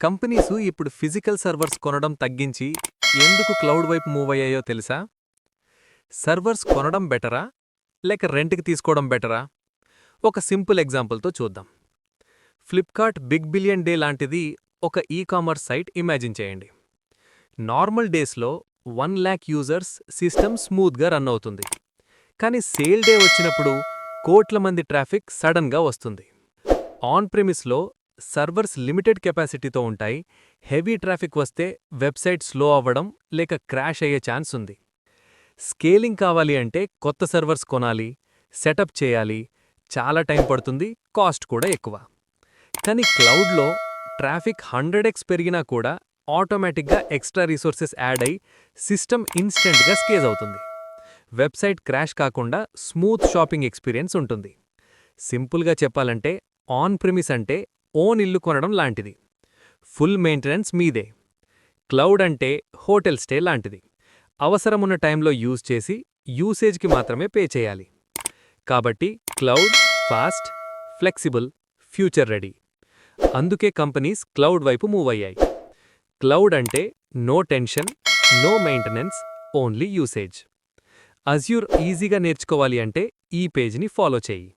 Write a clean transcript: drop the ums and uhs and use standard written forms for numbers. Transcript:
Companies ఇప్పుడు physical servers కొనడం తగ్గించి ఎందుకు క్లౌడ్ వైపు మూవ్ అయ్యాయో తెలుసా? సర్వర్స్ కొనడం బెటరా లేక రెంట్కి తీసుకోవడం బెటరా? ఒక సింపుల్ ఎగ్జాంపుల్తో చూద్దాం. ఫ్లిప్కార్ట్ బిగ్ బిలియన్ డే లాంటిది ఒక ఈ-కామర్స్ సైట్ ఇమాజిన్ చేయండి. నార్మల్ డేస్లో 1,00,000 యూజర్స్ సిస్టమ్ స్మూత్గా రన్ అవుతుంది. కానీ సేల్ డే వచ్చినప్పుడు కోట్ల మంది ట్రాఫిక్ సడన్గా వస్తుంది. ఆన్ ప్రిమిస్లో సర్వర్స్ లిమిటెడ్ కెపాసిటీతో ఉంటాయి. హెవీ ట్రాఫిక్ వస్తే వెబ్సైట్ స్లో అవ్వడం లేక క్రాష్ అయ్యే ఛాన్స్ ఉంది. స్కేలింగ్ కావాలి అంటే కొత్త సర్వర్స్ కొనాలి, సెటప్ చేయాలి, చాలా టైం పడుతుంది, కాస్ట్ కూడా ఎక్కువ. కానీ క్లౌడ్లో ట్రాఫిక్ 100x పెరిగినా కూడా ఆటోమేటిక్గా ఎక్స్ట్రా రిసోర్సెస్ యాడ్ అయి సిస్టమ్ ఇన్స్టెంట్గా స్కేల్ అవుతుంది. వెబ్సైట్ క్రాష్ కాకుండా స్మూత్ షాపింగ్ ఎక్స్పీరియన్స్ ఉంటుంది. సింపుల్గా చెప్పాలంటే ఆన్ ప్రిమిస్ అంటే ఓన్ ఇల్లు కొనడం లాంటిది. ఫుల్ మెయింటెనెన్స్ మీదే. క్లౌడ్ అంటే హోటల్ స్టే లాంటిది. అవసరమున్న టైంలో యూజ్ చేసి యూసేజ్కి మాత్రమే పే చేయాలి. కాబట్టి cloud fast, flexible, future ready. అందుకే కంపెనీస్ క్లౌడ్ వైపు మూవ్ అయ్యాయి. క్లౌడ్ అంటే no tension, no maintenance, only usage. Azure ఈజీగా నేర్చుకోవాలి అంటే ఈ పేజ్ని ఫాలో చేయి.